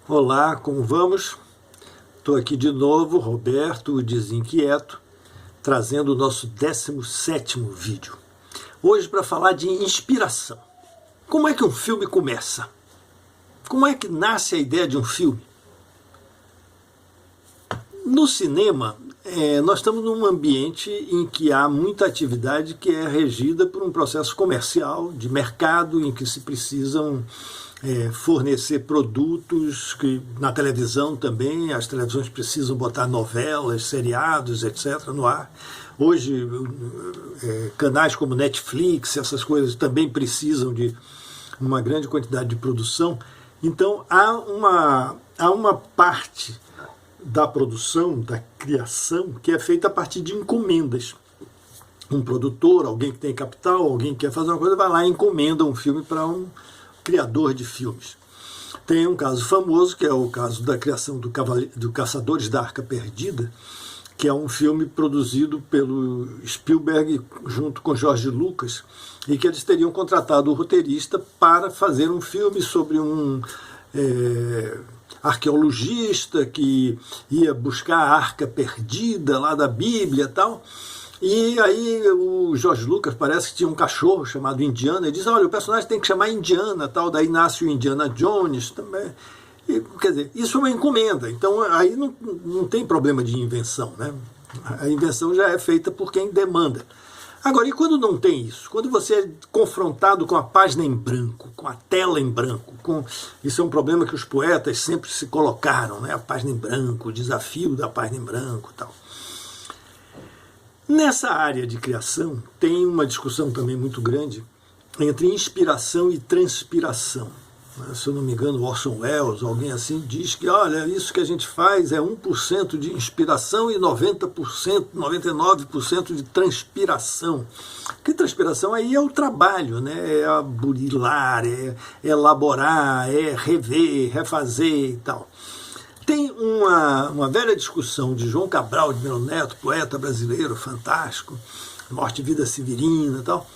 Olá, como vamos? Estou aqui de novo, Roberto, o Desinquieto, trazendo o nosso 17º vídeo. Hoje para falar de inspiração. Como é que um filme começa? Como é que nasce a ideia de um filme? No cinema, nós estamos num ambiente em que há muita atividade que é regida por um processo comercial, de mercado, em que se precisam fornecer produtos, que na televisão também, as televisões precisam botar novelas, seriados, etc. no ar. Hoje, canais como Netflix, essas coisas também precisam de uma grande quantidade de produção. Então, há uma parte da produção, da criação, que é feita a partir de encomendas. Um produtor, alguém que tem capital, alguém que quer fazer uma coisa, vai lá e encomenda um filme para um criador de filmes. Tem um caso famoso, que é o caso da criação do Caçadores da Arca Perdida, que é um filme produzido pelo Spielberg junto com George Lucas, e que eles teriam contratado o roteirista para fazer um filme sobre um arqueologista que ia buscar a Arca Perdida lá da Bíblia e tal. E aí o George Lucas parece que tinha um cachorro chamado Indiana, e diz, olha, o personagem tem que chamar Indiana, tal, daí nasce o Indiana Jones também. E, quer dizer, isso é uma encomenda, então aí não tem problema de invenção, né? A invenção já é feita por quem demanda. Agora, e quando não tem isso? Quando você é confrontado com a página em branco, com a tela em branco, isso é um problema que os poetas sempre se colocaram, né? A página em branco, o desafio da página em branco e tal. Nessa área de criação, tem uma discussão também muito grande entre inspiração e transpiração. Se eu não me engano, Orson Welles, alguém assim, diz que, olha, isso que a gente faz é 1% de inspiração e 90%, 99% de transpiração. Que transpiração aí é o trabalho, né? É burilar, é elaborar, é rever, refazer e tal. Tem uma velha discussão de João Cabral de Melo Neto, poeta brasileiro fantástico, Morte e Vida Severina e tal.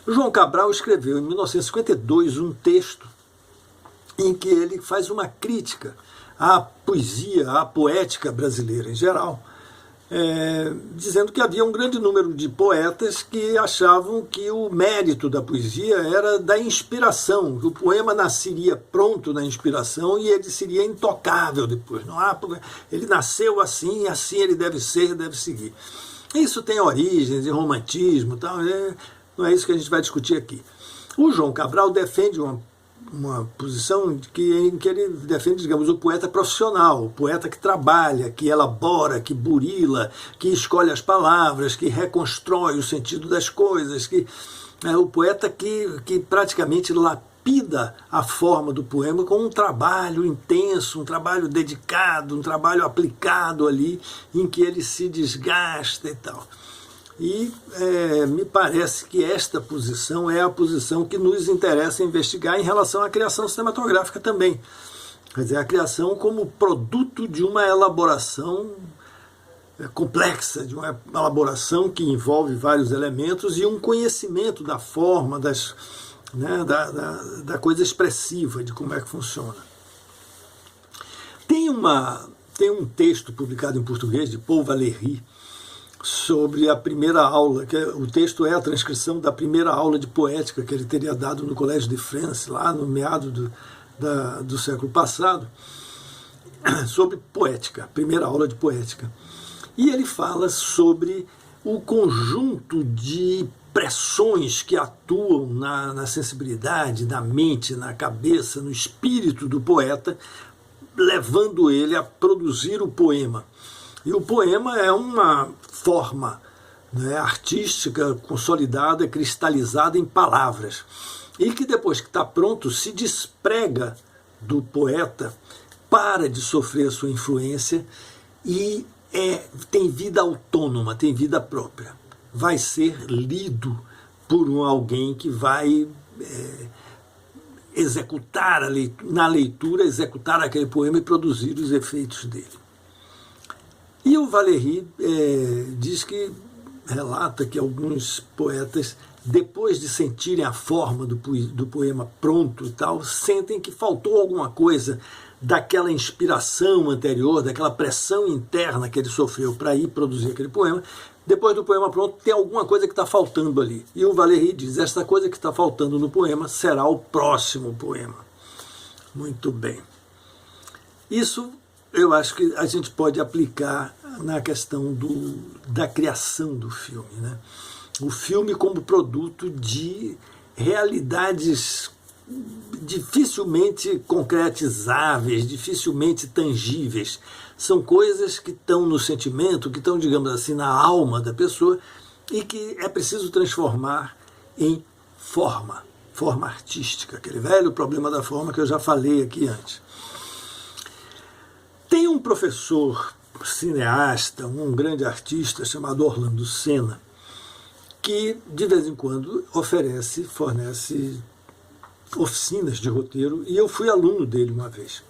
O João Cabral escreveu em 1952 um texto em que ele faz uma crítica à poesia, à poética brasileira em geral, dizendo que havia um grande número de poetas que achavam que o mérito da poesia era da inspiração, que o poema nasceria pronto na inspiração e ele seria intocável depois. Não há, ele nasceu assim, assim ele deve ser, deve seguir. Isso tem origens em romantismo, tal, não é isso que a gente vai discutir aqui. O João Cabral defende uma posição em que ele defende, digamos, o poeta profissional, o poeta que trabalha, que elabora, que burila, que escolhe as palavras, que reconstrói o sentido das coisas, que é o poeta que praticamente lapida a forma do poema com um trabalho intenso, um trabalho dedicado, um trabalho aplicado ali, em que ele se desgasta e tal. E me parece que esta posição é a posição que nos interessa investigar em relação à criação cinematográfica também. Quer dizer, a criação como produto de uma elaboração complexa, de uma elaboração que envolve vários elementos e um conhecimento da forma, da coisa expressiva, de como é que funciona. Tem um texto publicado em português de Paul Valéry, sobre a primeira aula, o texto é a transcrição da primeira aula de poética que ele teria dado no Collège de France, lá no meado do século passado, sobre poética, a primeira aula de poética. E ele fala sobre o conjunto de pressões que atuam na sensibilidade, na mente, na cabeça, no espírito do poeta, levando ele a produzir o poema. E o poema é uma forma, né, artística, consolidada, cristalizada em palavras. E que depois que está pronto, se desprega do poeta, para de sofrer a sua influência e tem vida autônoma, tem vida própria. Vai ser lido por alguém que vai executar na leitura, executar aquele poema e produzir os efeitos dele. E o Valéry relata que alguns poetas, depois de sentirem a forma do poema pronto e tal, sentem que faltou alguma coisa daquela inspiração anterior, daquela pressão interna que ele sofreu para ir produzir aquele poema. Depois do poema pronto, tem alguma coisa que está faltando ali. E o Valéry diz, essa coisa que está faltando no poema será o próximo poema. Muito bem. Isso eu acho que a gente pode aplicar na questão da criação do filme, né? O filme como produto de realidades dificilmente concretizáveis, dificilmente tangíveis. São coisas que estão no sentimento, que estão, digamos assim, na alma da pessoa e que é preciso transformar em forma artística, aquele velho problema da forma que eu já falei aqui antes. Tem um professor cineasta, um grande artista chamado Orlando Senna, que de vez em quando fornece oficinas de roteiro, e eu fui aluno dele uma vez.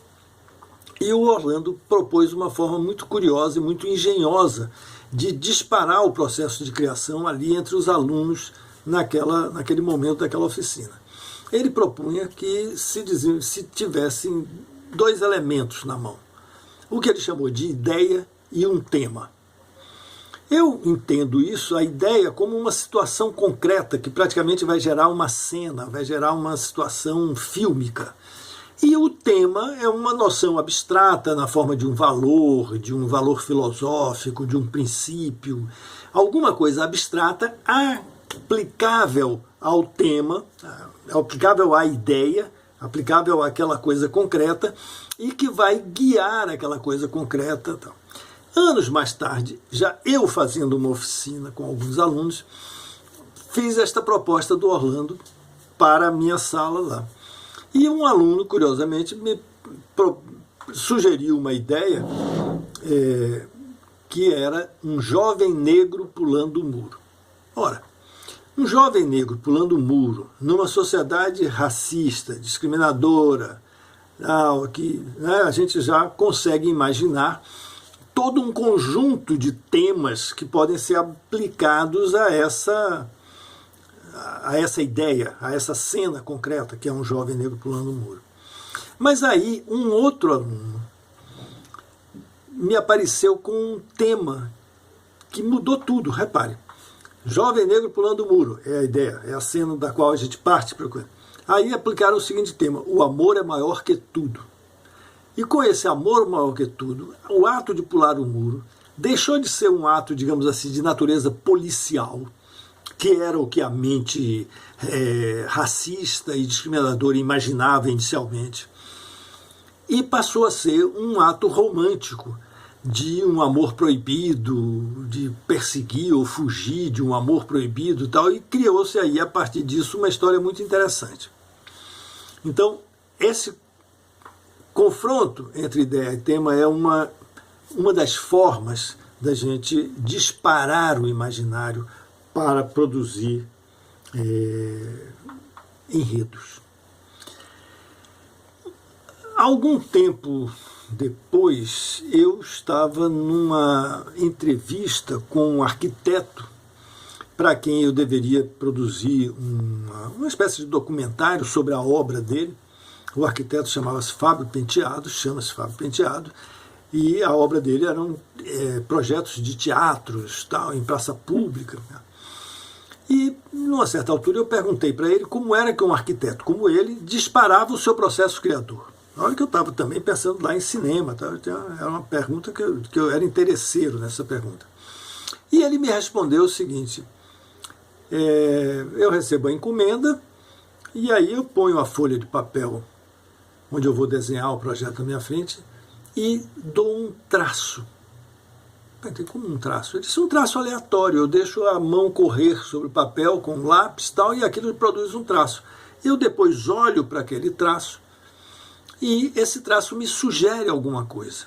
E o Orlando propôs uma forma muito curiosa e muito engenhosa de disparar o processo de criação ali entre os alunos naquele momento daquela oficina. Ele propunha que se tivessem dois elementos na mão, o que ele chamou de ideia e um tema. Eu entendo isso, a ideia, como uma situação concreta que praticamente vai gerar uma cena, vai gerar uma situação fílmica. E o tema é uma noção abstrata na forma de um valor filosófico, de um princípio, alguma coisa abstrata aplicável ao tema, aplicável à ideia, aplicável àquela coisa concreta e que vai guiar aquela coisa concreta. Tal. Anos mais tarde, já eu fazendo uma oficina com alguns alunos, fiz esta proposta do Orlando para a minha sala lá. E um aluno, curiosamente, me sugeriu uma ideia que era um jovem negro pulando o muro. Ora, um jovem negro pulando o muro numa sociedade racista, discriminadora, que a gente já consegue imaginar todo um conjunto de temas que podem ser aplicados a essa ideia, a essa cena concreta, que é um jovem negro pulando o muro. Mas aí um outro aluno me apareceu com um tema que mudou tudo, repare. Jovem negro pulando o muro, é a ideia, é a cena da qual a gente parte para coisa. Aí aplicaram o seguinte tema, o amor é maior que tudo. E com esse amor maior que tudo, o ato de pular o muro deixou de ser um ato, digamos assim, de natureza policial, que era o que a mente racista e discriminadora imaginava inicialmente, e passou a ser um ato romântico de um amor proibido, de perseguir ou fugir de um amor proibido e tal, e criou-se aí, a partir disso, uma história muito interessante. Então, esse confronto entre ideia e tema é uma das formas da gente disparar o imaginário para produzir enredos. Algum tempo depois, eu estava numa entrevista com um arquiteto para quem eu deveria produzir uma espécie de documentário sobre a obra dele. O arquiteto chama-se Fábio Penteado, e a obra dele eram projetos de teatros, tal, em praça pública. E, numa certa altura, eu perguntei para ele como era que um arquiteto como ele disparava o seu processo criador. Na hora que eu estava também pensando lá em cinema, tá? Era uma pergunta que eu era interesseiro nessa pergunta. E ele me respondeu o seguinte, eu recebo a encomenda e aí eu ponho a folha de papel onde eu vou desenhar o projeto na minha frente e dou um traço. Tem como um traço? Ele disse, um traço aleatório, eu deixo a mão correr sobre o papel com um lápis tal, e aquilo produz um traço. Eu depois olho para aquele traço e esse traço me sugere alguma coisa.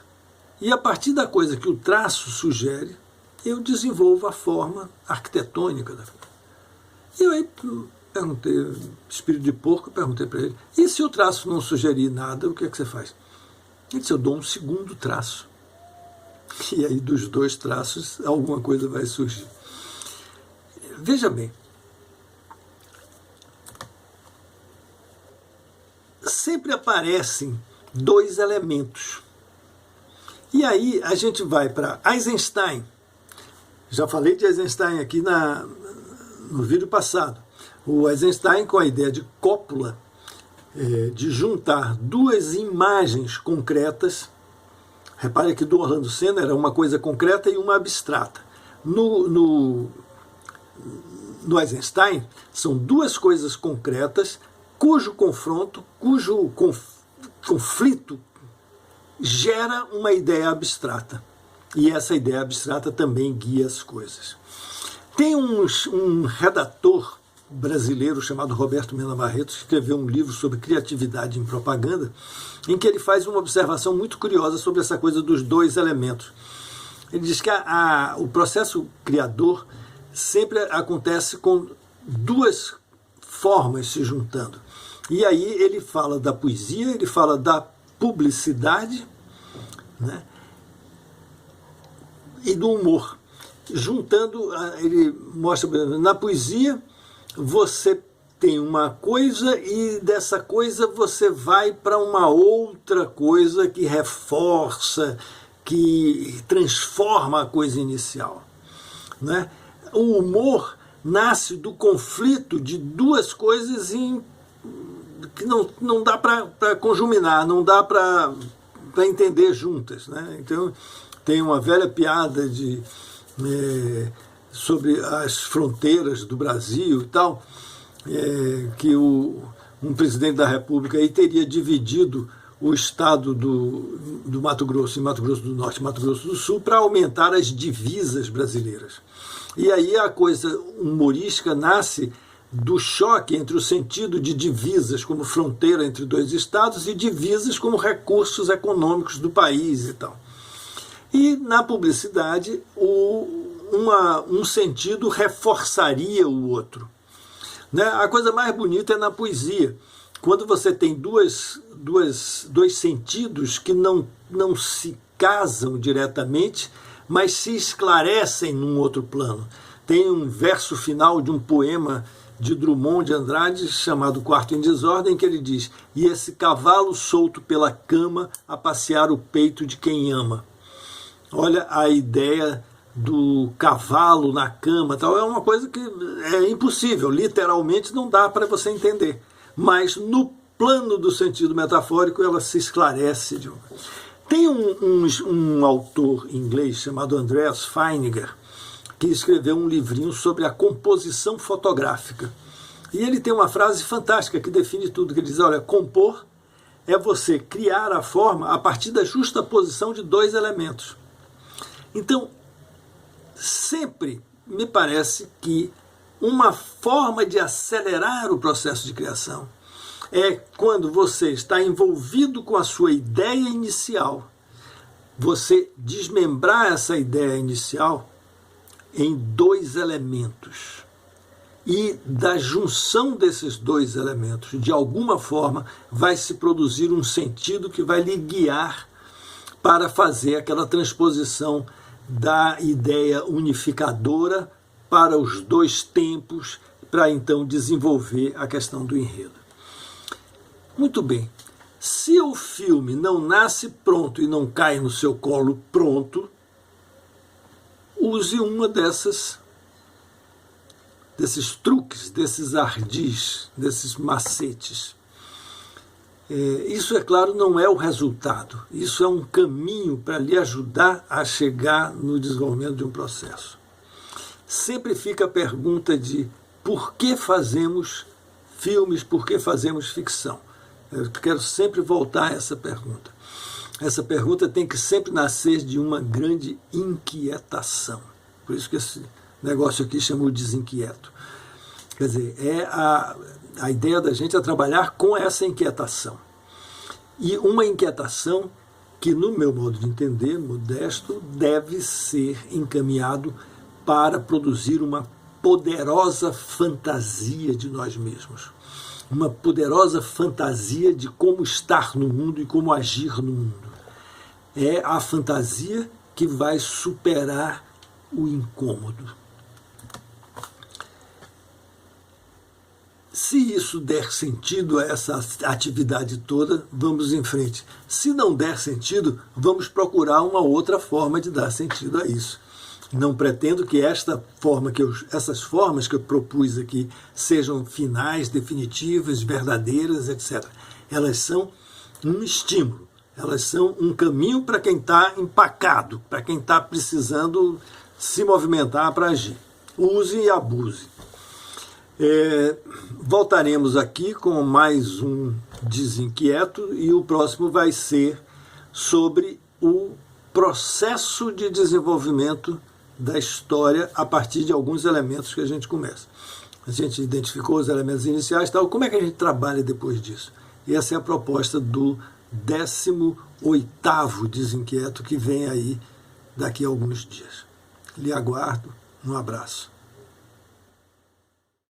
E a partir da coisa que o traço sugere, eu desenvolvo a forma arquitetônica da coisa. E eu aí perguntei, espírito de porco, perguntei para ele, e se o traço não sugerir nada, o que é que você faz? Ele disse, eu dou um segundo traço. E aí dos dois traços alguma coisa vai surgir. Veja bem, sempre aparecem dois elementos. E aí a gente vai para Eisenstein. Já falei de Eisenstein aqui no vídeo passado. O Eisenstein, com a ideia de cópula, de juntar duas imagens concretas. Repare que do Orlando Senna era uma coisa concreta e uma abstrata. No Eisenstein, são duas coisas concretas cujo confronto, cujo conflito gera uma ideia abstrata. E essa ideia abstrata também guia as coisas. Tem um redator brasileiro chamado Roberto Mena Barreto, que escreveu um livro sobre criatividade em propaganda, em que ele faz uma observação muito curiosa sobre essa coisa dos dois elementos. Ele diz que o processo criador sempre acontece com duas formas se juntando. E aí ele fala da poesia, ele fala da publicidade, né, e do humor. Juntando, ele mostra, na poesia, você tem uma coisa e dessa coisa você vai para uma outra coisa que reforça, que transforma a coisa inicial, né? O humor nasce do conflito de duas coisas que não dá para conjuminar, não dá para entender juntas, né? Então tem uma velha piada sobre as fronteiras do Brasil e tal, que um presidente da República aí teria dividido o estado do Mato Grosso em Mato Grosso do Norte e Mato Grosso do Sul para aumentar as divisas brasileiras. E aí a coisa humorística nasce do choque entre o sentido de divisas como fronteira entre dois estados e divisas como recursos econômicos do país e tal. E na publicidade, um sentido reforçaria o outro. Né? A coisa mais bonita é na poesia, quando você tem dois sentidos que não se casam diretamente, mas se esclarecem num outro plano. Tem um verso final de um poema de Drummond de Andrade, chamado Quarto em Desordem, que ele diz: "E esse cavalo solto pela cama a passear o peito de quem ama." Olha a ideia do cavalo na cama, tal, é uma coisa que é impossível, literalmente não dá para você entender. Mas no plano do sentido metafórico ela se esclarece. Tem um autor inglês chamado Andreas Feininger, que escreveu um livrinho sobre a composição fotográfica. E ele tem uma frase fantástica que define tudo, que ele diz: olha, compor é você criar a forma a partir da justaposição de dois elementos. Então, sempre me parece que uma forma de acelerar o processo de criação é quando você está envolvido com a sua ideia inicial, você desmembrar essa ideia inicial em dois elementos. E da junção desses dois elementos, de alguma forma, vai se produzir um sentido que vai lhe guiar para fazer aquela transposição da ideia unificadora para os dois tempos, para então desenvolver a questão do enredo. Muito bem. Se o filme não nasce pronto e não cai no seu colo pronto, use uma desses truques, desses ardis, desses macetes. Isso, é claro, não é o resultado. Isso é um caminho para lhe ajudar a chegar no desenvolvimento de um processo. Sempre fica a pergunta de por que fazemos filmes, por que fazemos ficção? Eu quero sempre voltar a essa pergunta. Essa pergunta tem que sempre nascer de uma grande inquietação. Por isso que esse negócio aqui chamou de desinquieto. Quer dizer, a ideia da gente é trabalhar com essa inquietação. E uma inquietação que, no meu modo de entender, modesto, deve ser encaminhado para produzir uma poderosa fantasia de nós mesmos. Uma poderosa fantasia de como estar no mundo e como agir no mundo. É a fantasia que vai superar o incômodo. Se isso der sentido a essa atividade toda, vamos em frente. Se não der sentido, vamos procurar uma outra forma de dar sentido a isso. Não pretendo que essas formas que eu propus aqui sejam finais, definitivas, verdadeiras, etc. Elas são um estímulo, elas são um caminho para quem está empacado, para quem está precisando se movimentar para agir. Use e abuse. Voltaremos aqui com mais um Desinquieto e o próximo vai ser sobre o processo de desenvolvimento da história a partir de alguns elementos que a gente começa. A gente identificou os elementos iniciais e tal. Como é que a gente trabalha depois disso? E essa é a proposta do 18º Desinquieto que vem aí daqui a alguns dias. Lhe aguardo. Um abraço.